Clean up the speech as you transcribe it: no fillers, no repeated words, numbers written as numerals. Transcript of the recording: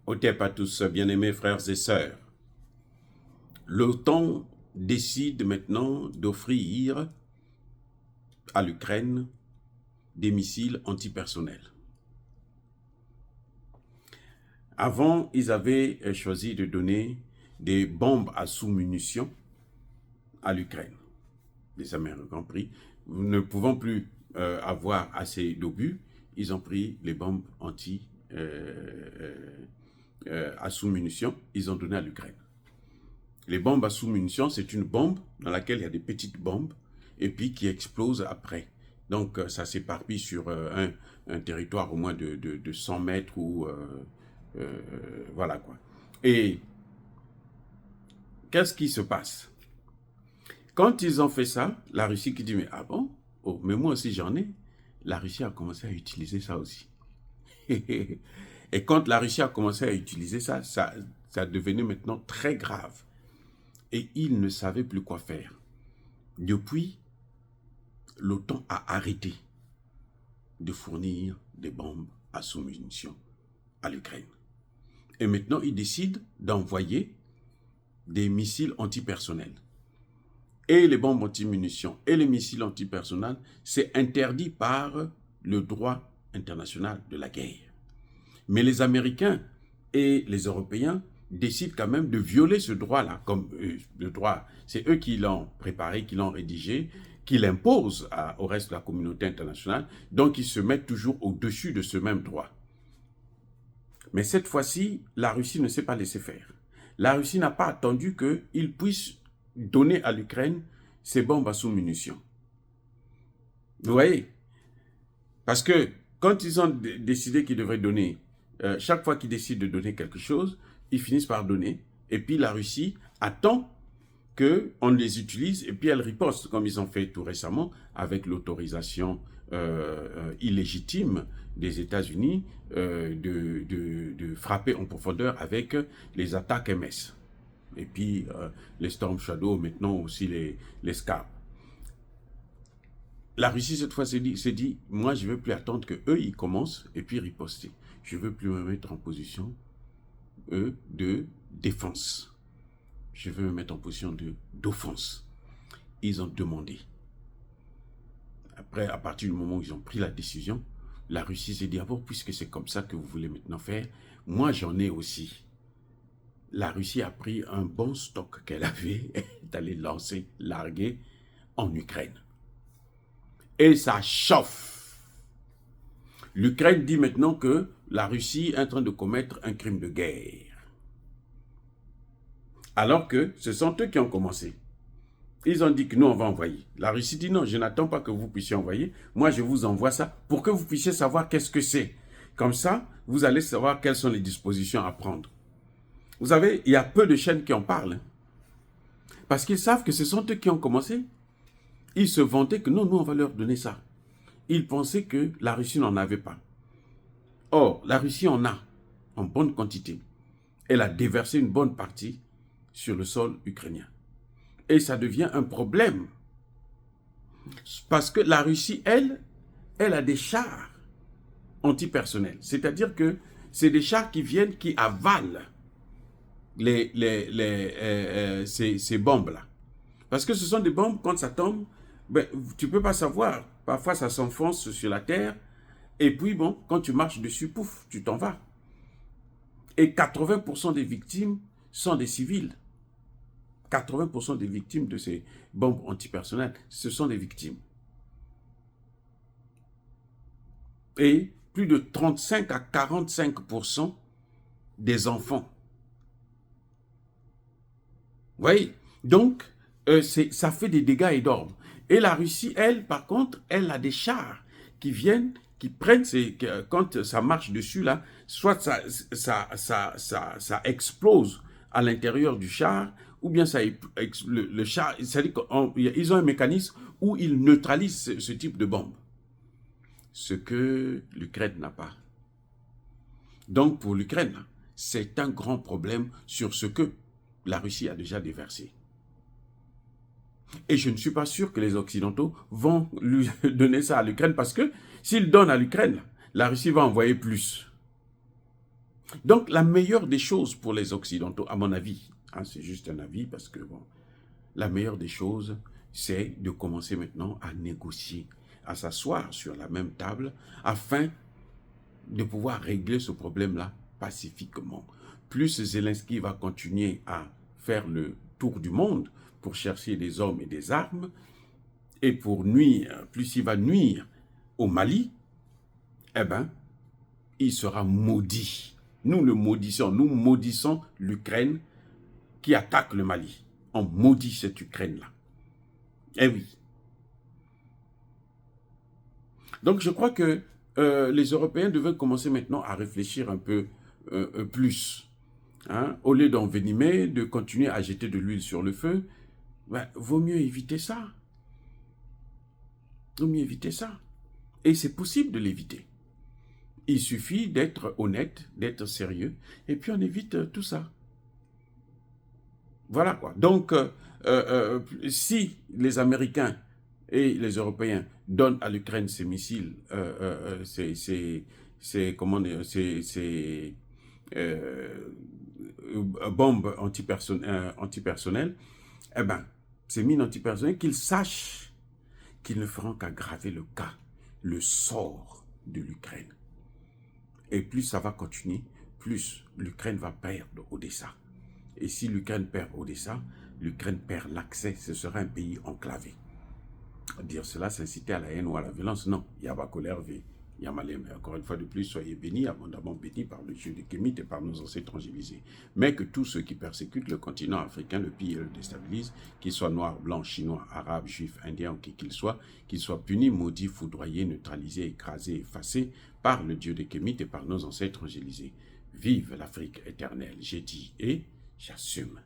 Otep à tous, bien-aimés frères et sœurs. L'OTAN décide maintenant d'offrir à l'Ukraine des missiles antipersonnels. Avant, ils avaient choisi de donner des bombes à sous-munitions à l'Ukraine. Les Américains ont pris, ne pouvant plus avoir assez d'obus, ils ont pris les bombes à sous-munitions, ils ont donné à l'Ukraine. Les bombes à sous-munitions, c'est une bombe dans laquelle il y a des petites bombes et puis qui explosent après. Donc, ça s'éparpille sur un territoire au moins de 100 mètres ou... voilà quoi. Et qu'est-ce qui se passe? Quand ils ont fait ça, la Russie qui dit, mais ah bon? Oh, mais moi aussi j'en ai. La Russie a commencé à utiliser ça aussi. Et quand la Russie a commencé à utiliser ça, ça devenait maintenant très grave. Et ils ne savaient plus quoi faire. Depuis, l'OTAN a arrêté de fournir des bombes à sous-munitions à l'Ukraine. Et maintenant, ils décident d'envoyer des missiles antipersonnels. Et les bombes anti-munitions et les missiles antipersonnels, c'est interdit par le droit international de la guerre. Mais les Américains et les Européens décident quand même de violer ce droit-là. Comme le droit, c'est eux qui l'ont préparé, qui l'ont rédigé, qui l'imposent au reste de la communauté internationale. Donc, ils se mettent toujours au-dessus de ce même droit. Mais cette fois-ci, la Russie ne s'est pas laissée faire. La Russie n'a pas attendu qu'ils puissent donner à l'Ukraine ces bombes à sous-munitions. Vous voyez? Parce que quand ils ont décidé qu'ils devraient donner, chaque fois qu'ils décident de donner quelque chose, ils finissent par donner. Et puis la Russie attend qu'on les utilise et puis elle riposte, comme ils ont fait tout récemment avec l'autorisation illégitime des États-Unis de frapper en profondeur avec les attaques MS. Et puis les Storm Shadow, maintenant aussi les Scars. La Russie, cette fois, s'est dit, moi, je ne veux plus attendre qu'eux, ils commencent et puis riposter. Je ne veux plus me mettre en position, de défense. Je veux me mettre en position d'offense. Ils ont demandé. Après, à partir du moment où ils ont pris la décision, la Russie s'est dit, ah bon, puisque c'est comme ça que vous voulez maintenant faire, moi, j'en ai aussi. La Russie a pris un bon stock qu'elle avait, elle est allée lancer, larguer en Ukraine. Et ça chauffe. L'Ukraine dit maintenant que la Russie est en train de commettre un crime de guerre. Alors que ce sont eux qui ont commencé. Ils ont dit que nous, on va envoyer. La Russie dit non, je n'attends pas que vous puissiez envoyer. Moi, je vous envoie ça pour que vous puissiez savoir qu'est-ce que c'est. Comme ça, vous allez savoir quelles sont les dispositions à prendre. Vous savez, il y a peu de chaînes qui en parlent. Parce qu'ils savent que ce sont eux qui ont commencé. Ils se vantaient que non, nous, on va leur donner ça. Ils pensaient que la Russie n'en avait pas. Or, la Russie en a, en bonne quantité. Elle a déversé une bonne partie sur le sol ukrainien. Et ça devient un problème. Parce que la Russie, elle a des chars antipersonnels. C'est-à-dire que c'est des chars qui viennent, qui avalent ces bombes-là. Parce que ce sont des bombes, quand ça tombe, ben, tu ne peux pas savoir. Parfois, ça s'enfonce sur la terre. Et puis, bon, quand tu marches dessus, pouf, tu t'en vas. Et 80% des victimes sont des civils. 80% des victimes de ces bombes antipersonnelles, ce sont des victimes. Et plus de 35 à 45% des enfants. Vous voyez? Donc, ça fait des dégâts énormes. Et la Russie, elle, par contre, elle a des chars qui viennent, qui prennent, quand ça marche dessus, là, soit ça explose à l'intérieur du char, ou bien le char, c'est-à-dire qu'ils ont un mécanisme où ils neutralisent ce type de bombe. Ce que l'Ukraine n'a pas. Donc, pour l'Ukraine, c'est un grand problème sur ce que la Russie a déjà déversé. Et je ne suis pas sûr que les Occidentaux vont lui donner ça à l'Ukraine parce que s'ils donnent à l'Ukraine, la Russie va envoyer plus. Donc, la meilleure des choses pour les Occidentaux, à mon avis, hein, c'est juste un avis parce que, bon, la meilleure des choses, c'est de commencer maintenant à négocier, à s'asseoir sur la même table afin de pouvoir régler ce problème-là pacifiquement. Plus Zelensky va continuer à faire le tour du monde pour chercher des hommes et des armes, et pour nuire, plus il va nuire au Mali, eh bien, il sera maudit. Nous le maudissons, nous maudissons l'Ukraine qui attaque le Mali. On maudit cette Ukraine-là. Eh oui. Donc je crois que les Européens devaient commencer maintenant à réfléchir un peu plus. Hein? Au lieu d'envenimer, de continuer à jeter de l'huile sur le feu, ben, vaut mieux éviter ça. Vaut mieux éviter ça. Et c'est possible de l'éviter. Il suffit d'être honnête, d'être sérieux, et puis on évite tout ça. Voilà quoi. Donc, si les Américains et les Européens donnent à l'Ukraine ces missiles, ces bombes antipersonnelles, eh ben, ces mines antipersonnelles, qu'ils sachent qu'ils ne feront qu'aggraver le cas, le sort de l'Ukraine. Et plus ça va continuer, plus l'Ukraine va perdre Odessa. Et si l'Ukraine perd Odessa, l'Ukraine perd l'accès, ce sera un pays enclavé. Dire cela, c'est inciter à la haine ou à la violence. Non, Yaba colère V, Yamalem. Encore une fois de plus, soyez bénis, abondamment bénis par le Dieu des Kémites et par nos ancêtres évangélisés. Mais que tous ceux qui persécutent le continent africain, le pillent et le déstabilisent, qu'ils soient noirs, blancs, chinois, arabes, juifs, indiens ou qui qu'ils soient punis, maudits, foudroyés, neutralisés, écrasés, effacés par le Dieu des Kémites et par nos ancêtres évangélisés. Vive l'Afrique éternelle, j'ai dit et j'assume.